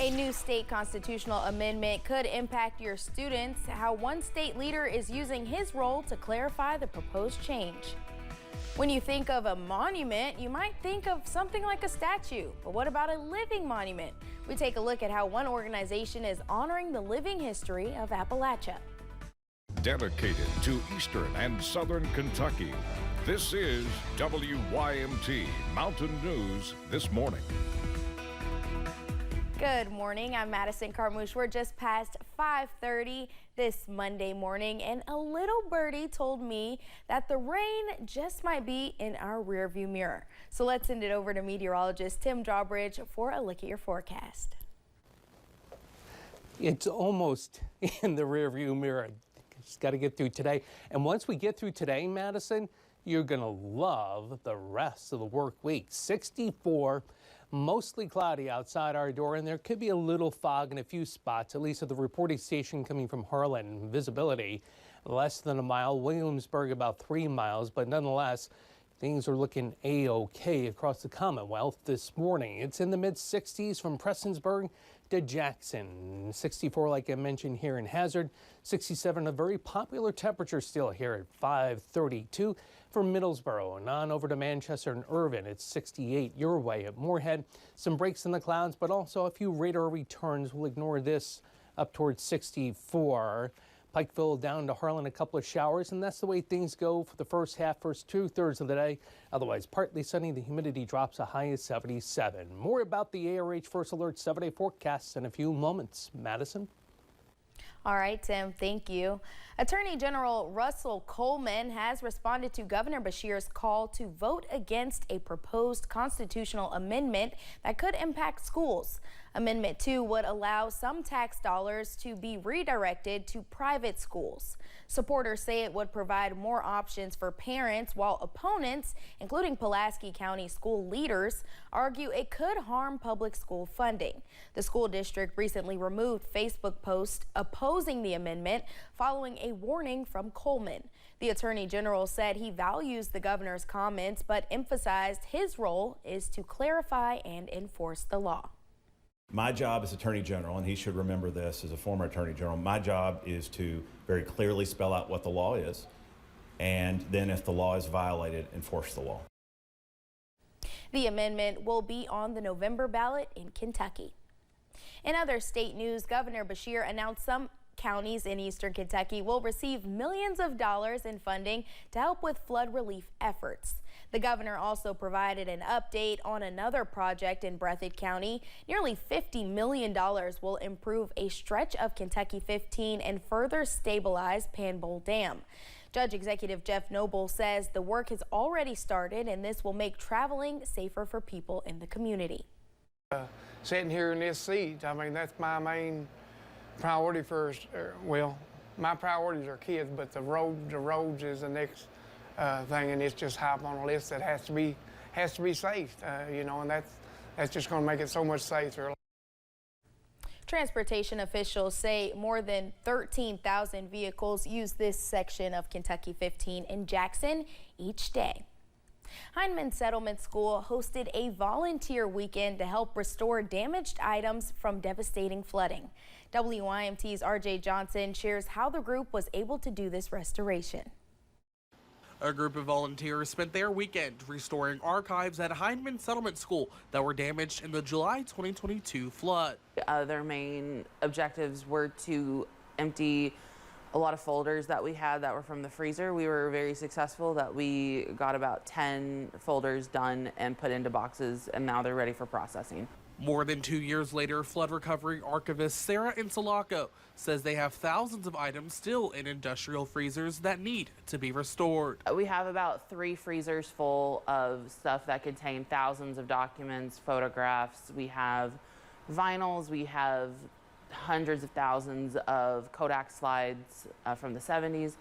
A new state constitutional amendment could impact your students, how one state leader is using his role to clarify the proposed change. When you think of a monument, you might think of something like a statue, but what about a living monument? We take a look at how one organization is honoring the living history of Appalachia. Dedicated to Eastern and Southern Kentucky, this is WYMT Mountain News This Morning. Good morning, I'm Madison Carmouche. We're just past 5:30 this Monday morning, and a little birdie told me that the rain just might be in our rearview mirror. So let's send it over to meteorologist Tim Drawbridge for a look at your forecast. It's almost in the rearview mirror. Just got to get through today. And once we get through today, Madison, you're going to love the rest of the work week. 64. Mostly cloudy outside our door, and there could be a little fog in a few spots, at least at the reporting station coming from Harlan. Visibility less than a mile, Williamsburg about 3 miles, but nonetheless, things are looking a-okay across the Commonwealth this morning. It's in the mid-60s from Prestonsburg to Jackson. 64, like I mentioned, here in Hazard. 67, a very popular temperature still here at 532. From Middlesboro and on over to Manchester and Irvine, it's 68 your way at Moorhead. Some breaks in the clouds, but also a few radar returns. We'll ignore this up towards 64. Pikeville down to Harlan, a couple of showers, and that's the way things go for the first 2/3 of the day. Otherwise, partly sunny. The humidity drops a high of 77. More about the ARH First Alert 7-day forecasts in a few moments. Madison? All right, Tim, thank you. Attorney General Russell Coleman has responded to Governor Beshear's call to vote against a proposed constitutional amendment that could impact schools. Amendment 2 would allow some tax dollars to be redirected to private schools. Supporters say it would provide more options for parents, while opponents, including Pulaski County school leaders, argue it could harm public school funding. The school district recently removed Facebook posts opposing the amendment following a warning from Coleman. The Attorney General said he values the governor's comments, but emphasized his role is to clarify and enforce the law. My job as Attorney General, and he should remember this as a former Attorney General, my job is to very clearly spell out what the law is, and then if the law is violated, enforce the law. The amendment will be on the November ballot in Kentucky. In other state news, Governor Beshear announced some counties in eastern Kentucky will receive millions of dollars in funding to help with flood relief efforts. The governor also provided an update on another project in Breathitt County. Nearly $50 million will improve a stretch of Kentucky 15 and further stabilize Panbull Dam. Judge Executive Jeff Noble says the work has already started, and this will make traveling safer for people in the community. Sitting here in this seat, I mean, that's my main priority first. Well, my priorities are kids, but the roads is the next thing, and it's just high up on the list that has to be safe, you know, and that's just going to make it so much safer. Transportation officials say more than 13,000 vehicles use this section of Kentucky 15 in Jackson each day. Hindman Settlement School hosted a volunteer weekend to help restore damaged items from devastating flooding. WYMT's RJ Johnson shares how the group was able to do this restoration. A group of volunteers spent their weekend restoring archives at Hindman Settlement School that were damaged in the July 2022 flood. Their main objectives were to empty a lot of folders that we had that were from the freezer. We were very successful that we got about 10 folders done and put into boxes, and now they're ready for processing. More than 2 years later, flood recovery archivist Sarah Insulaco says they have thousands of items still in industrial freezers that need to be restored. We have about 3 freezers full of stuff that contain thousands of documents, photographs. We have vinyls, we have hundreds of thousands of Kodak slides from the 70s.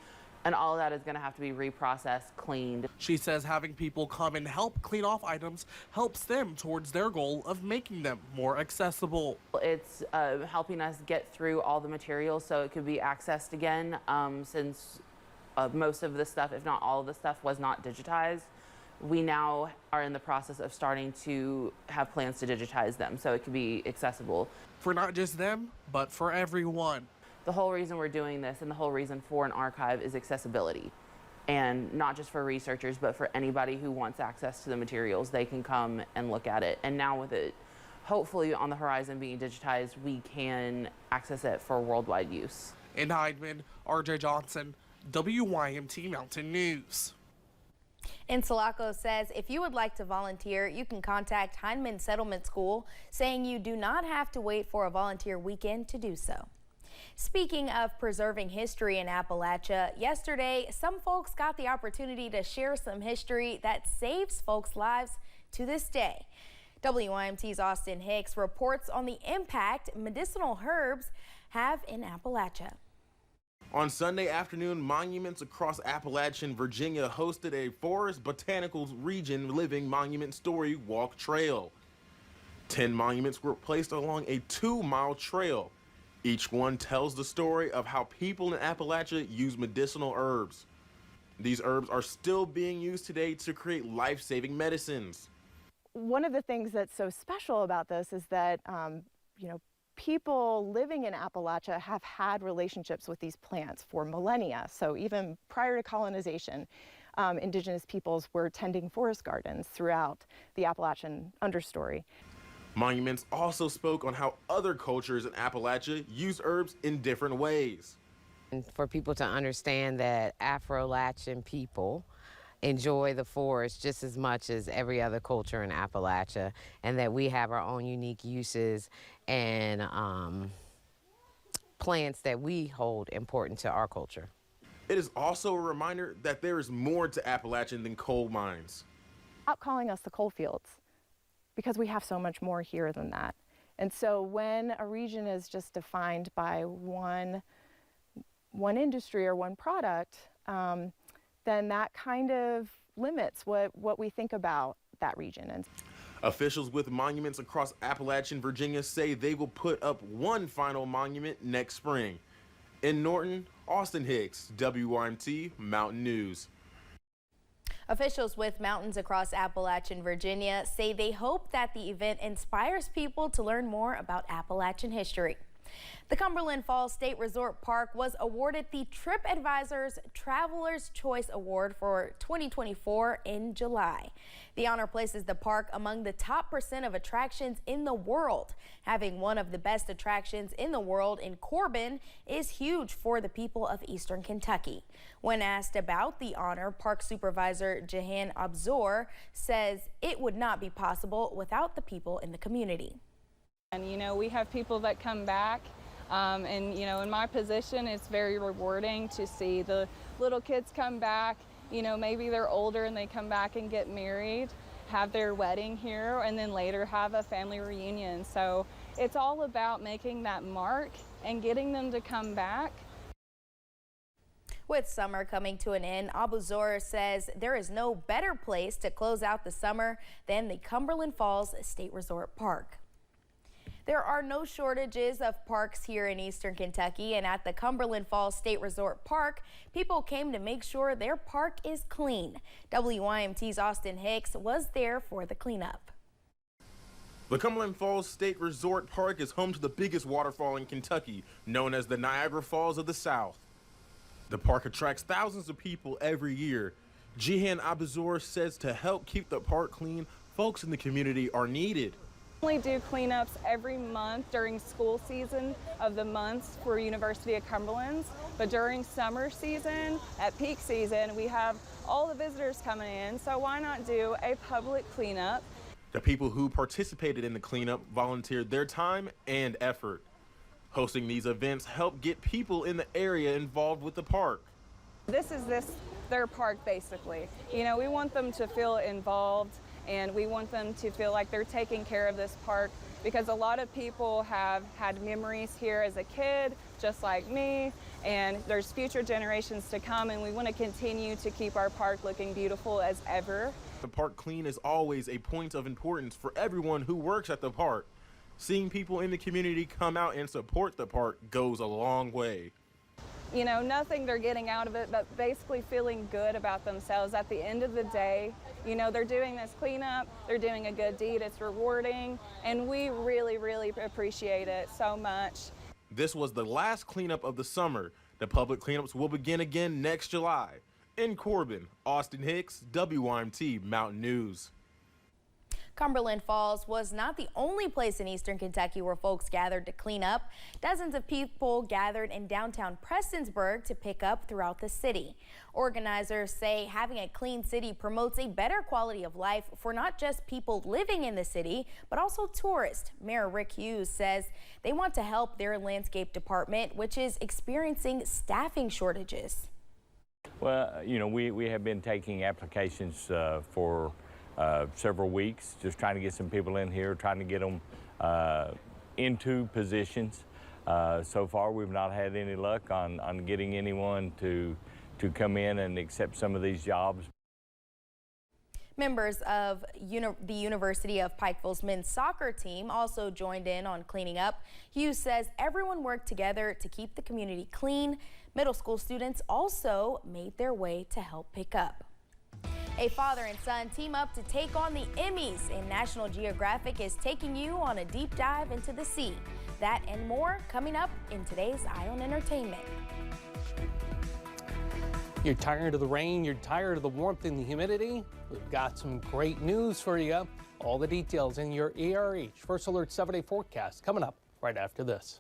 And all of that is going to have to be reprocessed, cleaned. She says having people come and help clean off items helps them towards their goal of making them more accessible. It's helping us get through all the materials so it could be accessed again, since most of the stuff, if not all of the stuff, was not digitized. We now are in the process of starting to have plans to digitize them so it can be accessible. For not just them, but for everyone. The whole reason we're doing this and the whole reason for an archive is accessibility. And not just for researchers, but for anybody who wants access to the materials, they can come and look at it. And now with it hopefully on the horizon being digitized, we can access it for worldwide use. In Hydeman, RJ Johnson, WYMT Mountain News. Insulaco says if you would like to volunteer, you can contact Hydeman Settlement School, saying you do not have to wait for a volunteer weekend to do so. Speaking of preserving history in Appalachia, yesterday some folks got the opportunity to share some history that saves folks' lives to this day. WYMT's Austin Hicks reports on the impact medicinal herbs have in Appalachia. On Sunday afternoon, monuments across Appalachia, Virginia hosted a Forest Botanicals Region Living Monument Story Walk Trail. 10 monuments were placed along a 2-mile trail. Each one tells the story of how people in Appalachia use medicinal herbs. These herbs are still being used today to create life-saving medicines. One of the things that's so special about this is that, people living in Appalachia have had relationships with these plants for millennia. So even prior to colonization, indigenous peoples were tending forest gardens throughout the Appalachian understory. Monuments also spoke on how other cultures in Appalachia use herbs in different ways. And for people to understand that Appalachian people enjoy the forest just as much as every other culture in Appalachia, and that we have our own unique uses and plants that we hold important to our culture. It is also a reminder that there is more to Appalachian than coal mines. Stop calling us the coal fields, because we have so much more here than that. And so when a region is just defined by one industry or one product, then that kind of limits what we think about that region. And officials with monuments across Appalachian, Virginia say they will put up one final monument next spring. In Norton, Austin Hicks, WYMT Mountain News. Officials with mountains across Appalachian, Virginia say they hope that the event inspires people to learn more about Appalachian history. The Cumberland Falls State Resort Park was awarded the TripAdvisor's Traveler's Choice Award for 2024 in July. The honor places the park among the top % of attractions in the world. Having one of the best attractions in the world in Corbin is huge for the people of Eastern Kentucky. When asked about the honor, Park Supervisor Jahan Abzor says it would not be possible without the people in the community. And we have people that come back, and in my position, it's very rewarding to see the little kids come back. Maybe they're older and they come back and get married, have their wedding here, and then later have a family reunion. So it's all about making that mark and getting them to come back. With summer coming to an end, Abuzor says there is no better place to close out the summer than the Cumberland Falls State Resort Park. There are no shortages of parks here in Eastern Kentucky, and at the Cumberland Falls State Resort Park, people came to make sure their park is clean. WYMT's Austin Hicks was there for the cleanup. The Cumberland Falls State Resort Park is home to the biggest waterfall in Kentucky, known as the Niagara Falls of the South. The park attracts thousands of people every year. Jihan Abuzor says to help keep the park clean, folks in the community are needed. We do cleanups every month during school season of the months for University of Cumberland, but during summer season, at peak season, we have all the visitors coming in, so why not do a public cleanup? The people who participated in the cleanup volunteered their time and effort. Hosting these events help get people in the area involved with the park. This is their park, basically. We want them to feel involved, and we want them to feel like they're taking care of this park, because a lot of people have had memories here as a kid, just like me, and there's future generations to come, and we want to continue to keep our park looking beautiful as ever. The park clean is always a point of importance for everyone who works at the park. Seeing people in the community come out and support the park goes a long way. you know, nothing they're getting out of it, but basically feeling good about themselves at the end of the day. You know, they're doing this cleanup, they're doing a good deed, it's rewarding, and we really, really appreciate it so much. This was the last cleanup of the summer. The public cleanups will begin again next July. In Corbin, Austin Hicks, WYMT Mountain News. Cumberland Falls was not the only place in eastern Kentucky where folks gathered to clean up. Dozens of people gathered in downtown Prestonsburg to pick up throughout the city. Organizers say having a clean city promotes a better quality of life for not just people living in the city, but also tourists. Mayor Rick Hughes says they want to help their landscape department, which is experiencing staffing shortages. Well, you know, we have been taking applications for several weeks, just trying to get some people in here, trying to get them into positions. So far, we've not had any luck on getting anyone to come in and accept some of these jobs. Members of the University of Pikeville's men's soccer team also joined in on cleaning up. Hughes says everyone worked together to keep the community clean. Middle school students also made their way to help pick up. A father and son team up to take on the Emmys, and National Geographic is taking you on a deep dive into the sea. That and more coming up in today's Eye on Entertainment. You're tired of the rain, you're tired of the warmth and the humidity? We've got some great news for you. All the details in your ERH First Alert 7-day forecast coming up right after this.